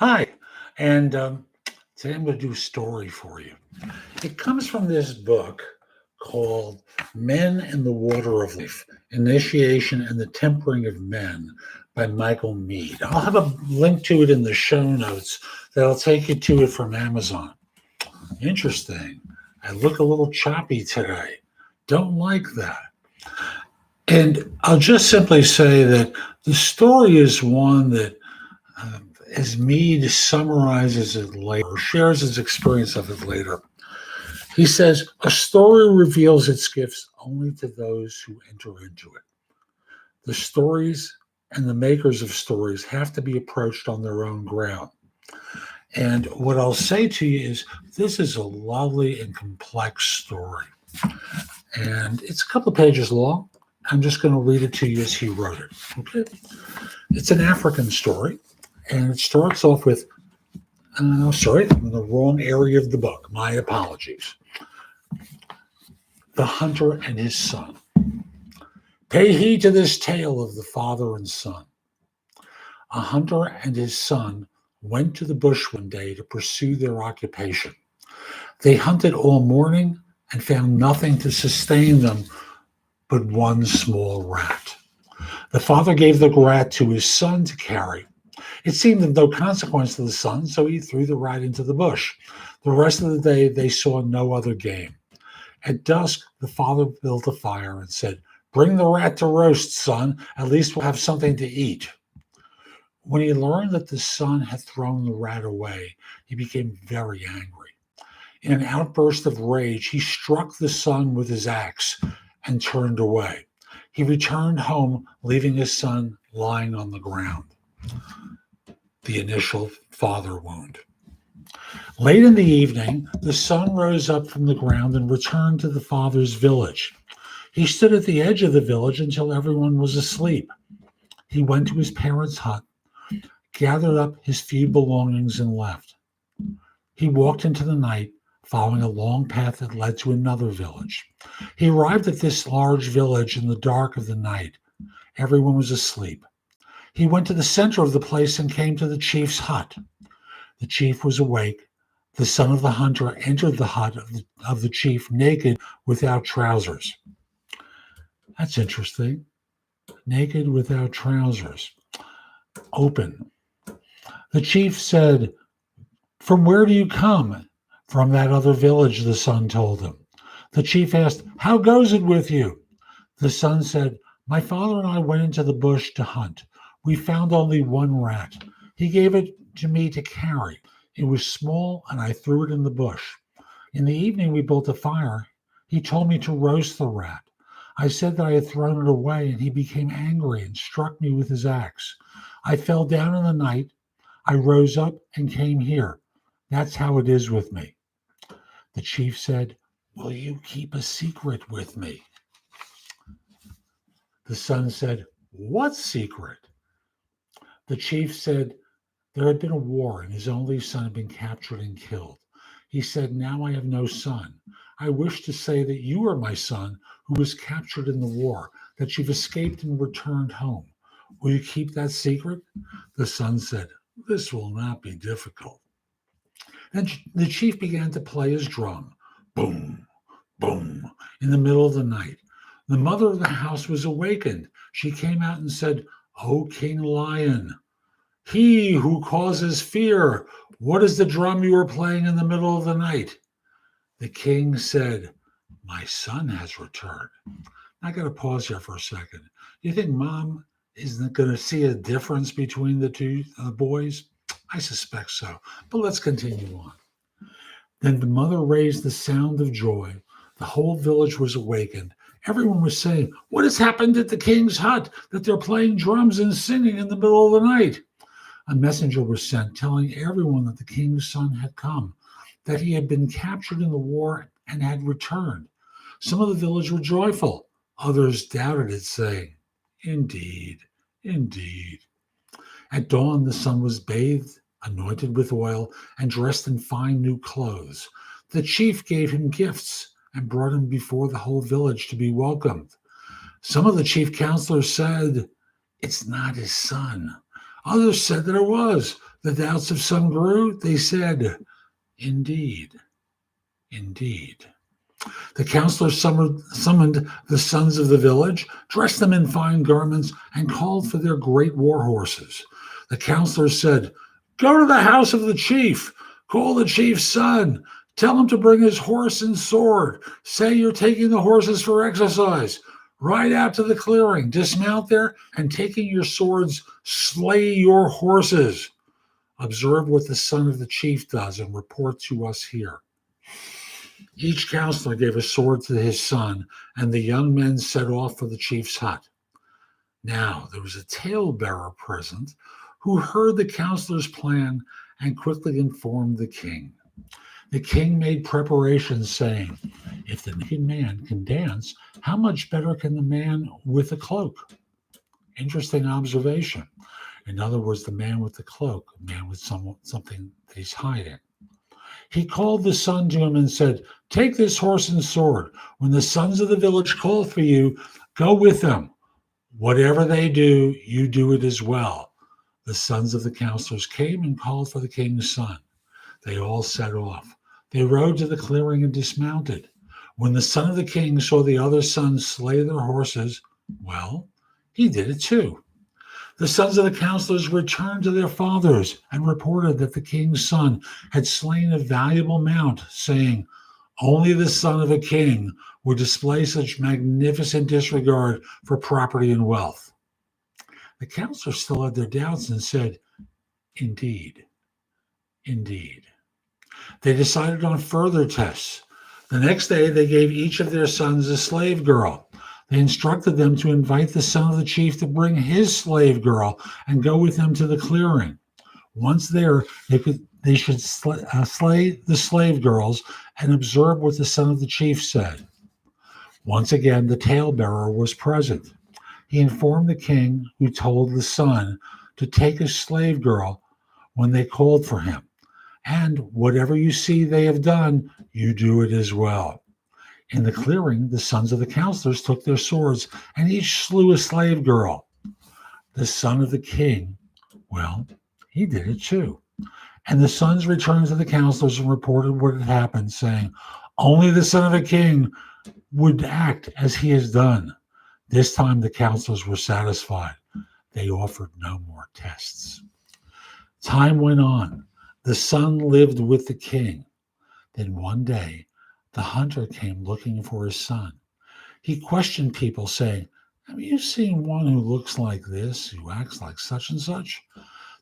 Hi, and today I'm going to do a story for you. It comes from this book called Men in the Water of Life: Initiation and the Tempering of Men by Michael Meade. I'll have a link to it in the show notes that'll take you to it from Amazon. Interesting. I look a little choppy today. Don't like that. And I'll just simply say that the story is one that as Mead summarizes it later, shares his experience of it later, he says, a story reveals its gifts only to those who enter into it. The stories and the makers of stories have to be approached on their own ground. And what I'll say to you is, this is a lovely and complex story. And it's a couple of pages long. I'm just going to read it to you as he wrote it. Okay. It's an African story. And it starts off with, sorry, I'm in the wrong area of the book. My apologies. The hunter and his son. Pay heed to this tale of the father and son. A hunter and his son went to the bush one day to pursue their occupation. They hunted all morning and found nothing to sustain them but one small rat. The father gave the rat to his son to carry. It seemed of no consequence to the son, so he threw the rat into the bush. The rest of the day, they saw no other game. At dusk, the father built a fire and said, "Bring the rat to roast, son. At least we'll have something to eat." When he learned that the son had thrown the rat away, he became very angry. In an outburst of rage, he struck the son with his axe and turned away. He returned home, leaving his son lying on the ground. The initial father wound. Late in the evening, the son rose up from the ground and returned to the father's village. He stood at the edge of the village until everyone was asleep. He went to his parents' hut, gathered up his few belongings, and left. He walked into the night, following a long path that led to another village. He arrived at this large village in the dark of the night. Everyone was asleep. He went to the center of the place and came to the chief's hut. The chief was awake. The son of the hunter entered the hut of the chief naked, without trousers. That's interesting. Naked, without trousers. Open. The chief said, "From where do you come?" "From that other village," the son told him. The chief asked, "How goes it with you?" The son said, "My father and I went into the bush to hunt. We found only one rat. He gave it to me to carry. It was small, and I threw it in the bush. In the evening, we built a fire. He told me to roast the rat. I said that I had thrown it away, and he became angry and struck me with his axe. I fell down in the night. I rose up and came here. That's how it is with me." The chief said, "Will you keep a secret with me?" The son said, "What secret?" The chief said there had been a war and his only son had been captured and killed. He said, "Now I have no son. I wish to say that you are my son who was captured in the war, that you've escaped and returned home. Will you keep that secret?" The son said, "This will not be difficult." Then the chief began to play his drum. Boom, boom, in the middle of the night. The mother of the house was awakened. She came out and said, "O King Lion, he who causes fear, what is the drum you are playing in the middle of the night?" The king said, "My son has returned." I got to pause here for a second. Do you think mom isn't going to see a difference between the two boys? I suspect so, but let's continue on. Then the mother raised the sound of joy. The whole village was awakened. Everyone was saying, "What has happened at the king's hut that they're playing drums and singing in the middle of the night?" A messenger was sent telling everyone that the king's son had come, that he had been captured in the war and had returned. Some of the village were joyful. Others doubted it, saying, "Indeed, indeed." At dawn, the son was bathed, anointed with oil, and dressed in fine new clothes. The chief gave him gifts and brought him before the whole village to be welcomed. Some of the chief counselors said, "It's not his son." Others said that it was. The doubts of some grew. They said, "Indeed, indeed." The counselors summoned the sons of the village, dressed them in fine garments, and called for their great war horses. The counselors said, "Go to the house of the chief. Call the chief's son. Tell him to bring his horse and sword. Say you're taking the horses for exercise. Ride out to the clearing, dismount there, and taking your swords, slay your horses. Observe what the son of the chief does and report to us here." Each counselor gave a sword to his son, and the young men set off for the chief's hut. Now there was a talebearer present who heard the counselor's plan and quickly informed the king. The king made preparations, saying, "If the naked man can dance, how much better can the man with a cloak?" Interesting observation. In other words, the man with the cloak, a man with something that he's hiding. He called the son to him and said, "Take this horse and sword. When the sons of the village call for you, go with them. Whatever they do, you do it as well." The sons of the counselors came and called for the king's son. They all set off. They rode to the clearing and dismounted. When the son of the king saw the other sons slay their horses, well, he did it too. The sons of the counselors returned to their fathers and reported that the king's son had slain a valuable mount, saying, "Only the son of a king would display such magnificent disregard for property and wealth." The counselors still had their doubts and said, "Indeed, indeed." They decided on further tests. The next day, they gave each of their sons a slave girl. They instructed them to invite the son of the chief to bring his slave girl and go with them to the clearing. Once there, they should slay the slave girls and observe what the son of the chief said. Once again, the talebearer was present. He informed the king, who told the son to take a slave girl when they called for him. And whatever you see they have done, you do it as well. In the clearing, the sons of the counselors took their swords and each slew a slave girl. The son of the king, well, he did it too. And the sons returned to the counselors and reported what had happened, saying, "Only the son of a king would act as he has done." This time the counselors were satisfied. They offered no more tests. Time went on. The son lived with the king. Then one day, the hunter came looking for his son. He questioned people, saying, "Have you seen one who looks like this, who acts like such and such?"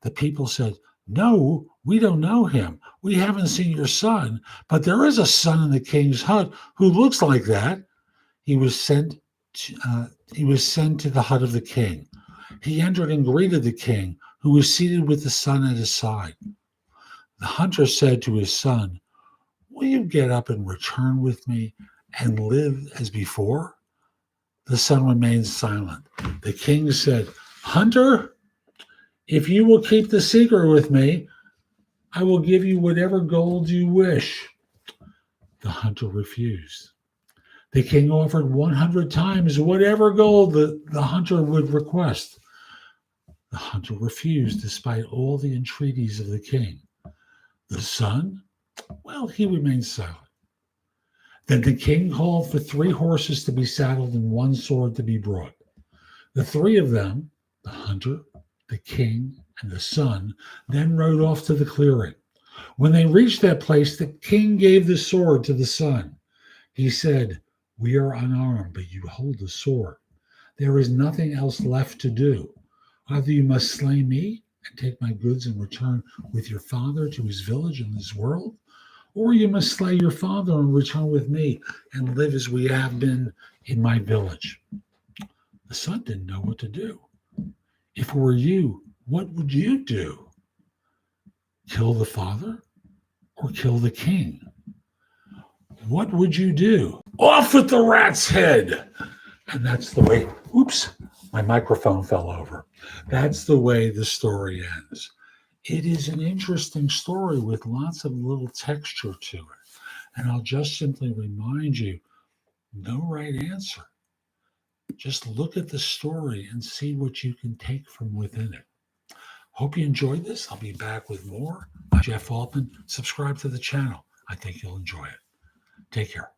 The people said, "No, we don't know him. We haven't seen your son, but there is a son in the king's hut who looks like that." He was sent to the hut of the king. He entered and greeted the king, who was seated with the son at his side. The hunter said to his son, "Will you get up and return with me and live as before?" The son remained silent. The king said, "Hunter, if you will keep the secret with me, I will give you whatever gold you wish." The hunter refused. The king offered 100 times whatever gold the hunter would request. The hunter refused despite all the entreaties of the king. The son, well, he remained silent. Then the king called for 3 horses to be saddled and 1 sword to be brought. The 3 of them, the hunter, the king, and the son, then rode off to the clearing. When they reached that place, the king gave the sword to the son. He said, "We are unarmed, but you hold the sword. There is nothing else left to do. Either you must slay me and take my goods and return with your father to his village in this world, or you must slay your father and return with me and live as we have been in my village." The son didn't know what to do. "If it were you, what would you do? Kill the father or kill the king? What would you do?" "Off with the rat's head!" And that's the way, oops, my microphone fell over. That's the way the story ends. It is an interesting story with lots of little texture to it. And I'll just simply remind you, no right answer. Just look at the story and see what you can take from within it. Hope you enjoyed this. I'll be back with more. I'm Jeff Altman. Subscribe to the channel. I think you'll enjoy it. Take care.